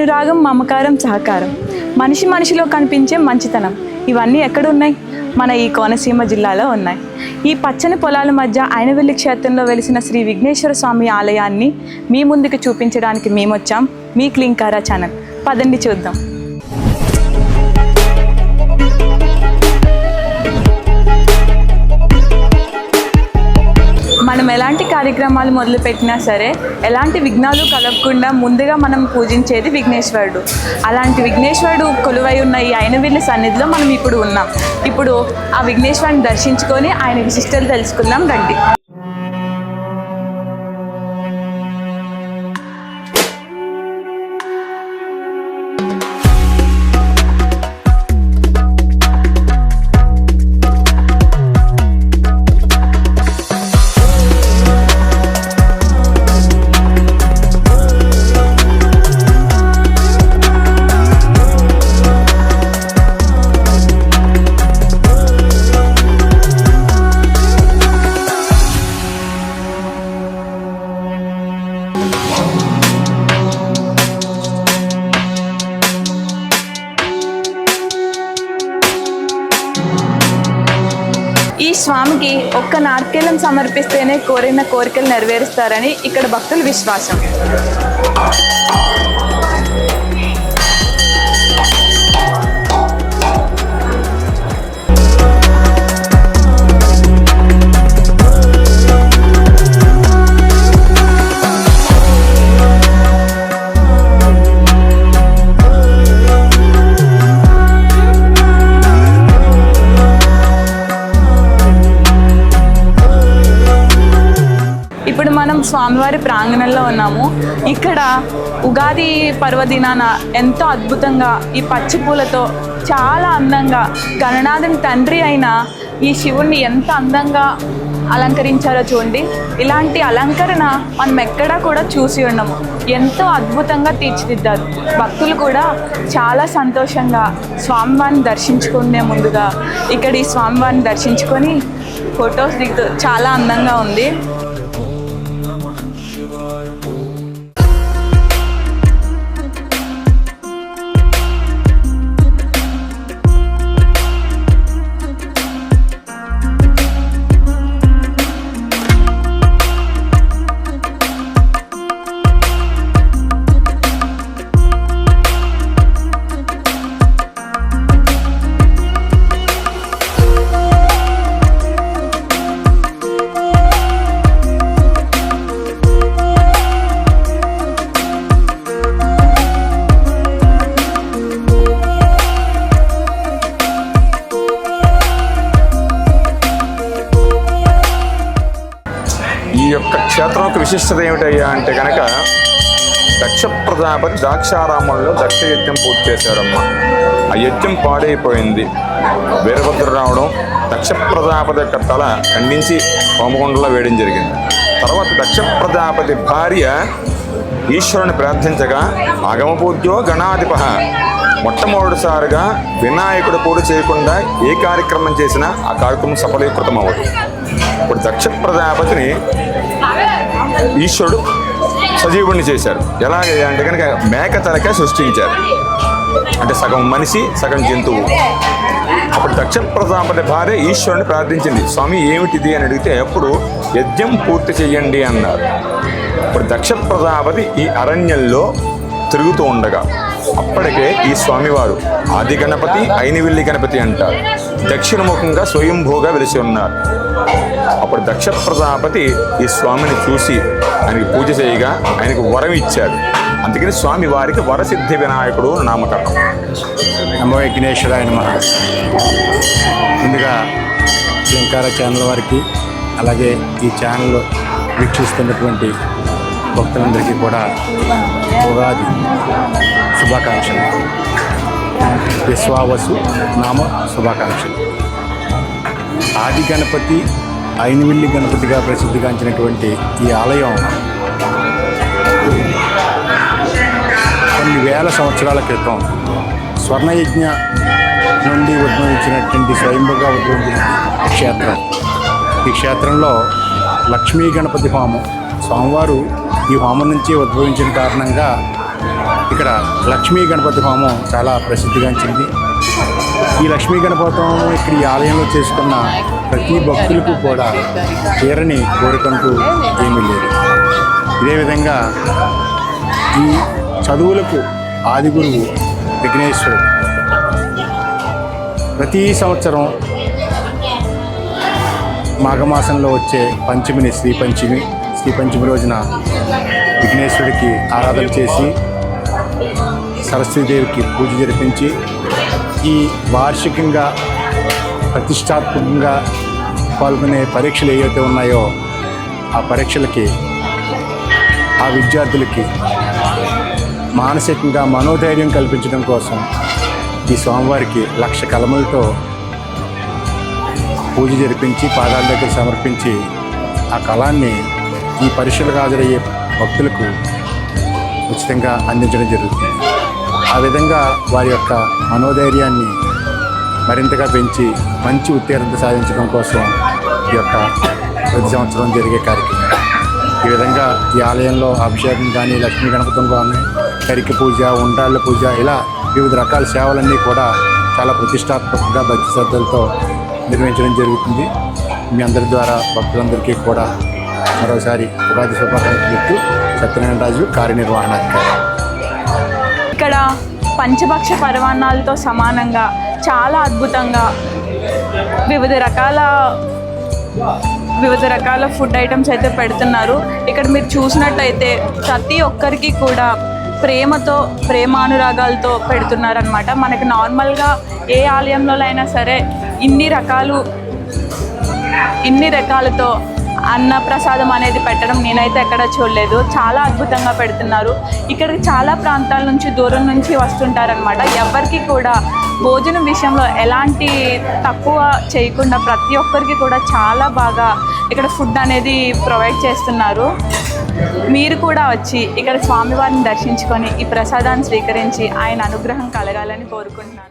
అనురాగం, మమకారం, సహకారం, మనిషిలో కనిపించే మంచితనం ఇవన్నీ ఎక్కడున్నాయి? మన ఈ కోనసీమ జిల్లాలో ఉన్నాయి. ఈ పచ్చని పొలాల మధ్య ఐనవెల్లి క్షేత్రంలో వెలిసిన శ్రీ విఘ్నేశ్వర స్వామి ఆలయాన్ని మీ ముందుకు చూపించడానికి మేమొచ్చాం. మీ క్లింకారా ఛానల్. పదండి చూద్దాం. మనం ఎలాంటి కార్యక్రమాలు మొదలుపెట్టినా సరే ఎలాంటి విఘ్నాలు కలగకుండా ముందుగా మనం పూజించేది విఘ్నేశ్వరుడు. అలాంటి విఘ్నేశ్వరుడు కొలువై ఉన్న ఈ ఐనవెల్లి సన్నిధిలో మనం ఇప్పుడు ఉన్నాం. ఇప్పుడు ఆ విఘ్నేశ్వరుని దర్శించుకొని ఆయన విశిష్టలు తెలుసుకుందాం రండి. ఈ స్వామికి ఒక్క నార్కేలం సమర్పిస్తేనే కోరిన కోరికలు నెరవేరుస్తారని ఇక్కడ భక్తుల విశ్వాసం. ఇప్పుడు మనం స్వామివారి ప్రాంగణంలో ఉన్నాము. ఇక్కడ ఉగాది పర్వదినాన ఎంతో అద్భుతంగా ఈ పచ్చి పూలతో చాలా అందంగా గణనాథుని తండ్రి అయిన ఈ శివుణ్ణి ఎంత అందంగా అలంకరించారో చూడండి. ఇలాంటి అలంకరణ మనం ఎక్కడా కూడా చూసి ఉండము. ఎంతో అద్భుతంగా తీర్చిదిద్దారు. భక్తులు కూడా చాలా సంతోషంగా స్వామివారిని దర్శించుకునే ముందుగా ఇక్కడ ఈ స్వామివారిని దర్శించుకొని ఫొటోస్ దిగుతూ చాలా అందంగా ఉంది. ఈ యొక్క క్షేత్రం యొక్క విశిష్టత ఏమిటయ్యా అంటే కనుక దక్ష ప్రజాపతి ద్రాక్షారామంలో దక్ష యజ్ఞం పూర్తి చేశారమ్మా. ఆ యజ్ఞం పాడైపోయింది. వీరభద్రుడు రావడం దక్ష ప్రజాపతి యొక్క తల ఖండించి హోమగుండంలో వేయడం జరిగింది. తర్వాత దక్ష ప్రజాపతి భార్య ఈశ్వరుని ప్రార్థించగా ఆగమపూజ్యో గణాధిప, మొట్టమొదటిసారిగా వినాయకుడు పూజ చేయకుండా ఏ కార్యక్రమం చేసినా ఆ కార్యక్రమం సఫలీకృతం అవ్వదు. ఇప్పుడు దక్ష ప్రజాపతిని ఈశ్వరుడు సజీవుడిని చేశారు. ఎలాగే అంటే కనుక మేక తలక సృష్టించారు. అంటే సగం మనిషి సగం జంతువు. అప్పుడు దక్ష ప్రజాపతి భార్య ఈశ్వరుని ప్రార్థించింది, స్వామి ఏమిటిది అని అడిగితే అప్పుడు యజ్ఞం పూర్తి చెయ్యండి అన్నారు. ఇప్పుడు దక్ష ప్రజాపతి ఈ అరణ్యంలో తిరుగుతూ ఉండగా అప్పటికే ఈ స్వామివారు ఆది గణపతి, ఐనవెల్లి గణపతి అంటారు. దక్షిణముఖంగా స్వయంభూగా వెలిసి ఉన్నారు. అప్పుడు దక్ష ప్రజాపతి ఈ స్వామిని చూసి ఆయనకి పూజ చేయగా ఆయనకు వరం ఇచ్చాడు. అందుకని స్వామి వారికి వరసిద్ధి వినాయకుడు నామకరణం. నమో విఘ్నేశ్వరాయ నమః. ముందుగా క్లింకారా ఛానల్ వారికి, అలాగే ఈ ఛానల్ వీక్షిస్తున్నటువంటి భక్తులందరికీ కూడా ఉగాది శుభాకాంక్షలు, విశ్వావసు నామ శుభాకాంక్షలు. ఆది గణపతి, ఐనవెల్లి గణపతిగా ప్రసిద్ధిగాంచినటువంటి ఈ ఆలయం కొన్ని వేల సంవత్సరాల క్రితం స్వర్ణయజ్ఞ నుండి ఉద్భవించినటువంటి స్వయంభుగా ఉద్భవించిన క్షేత్రం. ఈ క్షేత్రంలో లక్ష్మీ గణపతి హోమం, స్వామివారు ఈ హోమం నుంచి ఉద్భవించిన కారణంగా ఇక్కడ లక్ష్మీ గణపతి హోమం చాలా ప్రసిద్ధిగాంచింది. ఈ లక్ష్మీ గణపతి హోమం ఇక్కడ ఈ ఆలయంలో చేసుకున్న ప్రతి భక్తులకు కూడా తీరని కోరికంటూ ఏమీ లేదు. ఇదే విధంగా ఈ చదువులకు ఆది గురువు విఘ్నేశ్వరుడు ప్రతి సంవత్సరం మాఘమాసంలో వచ్చే పంచమిని శ్రీ పంచమి రోజున విఘ్నేశ్వరుడికి ఆరాధన చేసి సరస్వతీదేవికి పూజ జరిపించి ఈ వార్షికంగా ప్రతిష్టాత్మకంగా పాల్గొనే పరీక్షలు ఏవైతే ఉన్నాయో ఆ పరీక్షలకి ఆ విద్యార్థులకి మానసికంగా మనోధైర్యం కల్పించడం కోసం ఈ స్వామివారికి 1,00,000 కలములతో పూజ జరిపించి పాదాల దగ్గర సమర్పించి ఆ కళాన్ని ఈ పరీక్షలకు హాజరయ్యే భక్తులకు ఉచితంగా అందించడం జరుగుతుంది. ఆ విధంగా వారి యొక్క మనోధైర్యాన్ని మరింతగా పెంచి మంచి ఉత్తీర్ణత సాధించడం కోసం ఈ యొక్క ప్రతి సంవత్సరం జరిగే కార్యక్రమం. ఈ విధంగా ఈ ఆలయంలో అభిషేకం కానీ, లక్ష్మీ గణపతం కానీ, కరికి పూజ, ఉండ్రాళ్ళ పూజ, ఇలా వివిధ రకాల సేవలన్నీ కూడా చాలా ప్రతిష్టాత్మకంగా భక్తి శ్రద్ధలతో నిర్వహించడం జరుగుతుంది. మీ అందరి ద్వారా భక్తులందరికీ కూడా మరోసారి ఉగాది శుభాకాంక్షలు చెప్తూ సత్యనారాయణ రాజు కార్యనిర్వహణాధికారి. ఇక్కడ పంచభక్ష పరమాన్నాలతో సమానంగా చాలా అద్భుతంగా వివిధ రకాల ఫుడ్ ఐటమ్స్ అయితే పెడుతున్నారు. ఇక్కడ మీరు చూసినట్టయితే ప్రతి ఒక్కరికి కూడా ప్రేమానురాగాలతో పెడుతున్నారనమాట. మనకి నార్మల్గా ఏ ఆలయంలో అయినా సరే ఇన్ని రకాలతో అన్నప్రసాదం అనేది పెట్టడం నేనైతే ఎక్కడ చూడలేదు. చాలా అద్భుతంగా పెడుతున్నారు. ఇక్కడికి చాలా ప్రాంతాల నుంచి, దూరం నుంచి వస్తుంటారనమాట. ఎవరికి కూడా భోజనం విషయంలో ఎలాంటి తక్కువ చేయకుండా ప్రతి ఒక్కరికి కూడా చాలా బాగా ఇక్కడ ఫుడ్ అనేది ప్రొవైడ్ చేస్తున్నారు. మీరు కూడా వచ్చి ఇక్కడ స్వామివారిని దర్శించుకొని ఈ ప్రసాదాన్ని స్వీకరించి ఆయన అనుగ్రహం కలగాలని కోరుకుంటున్నాను.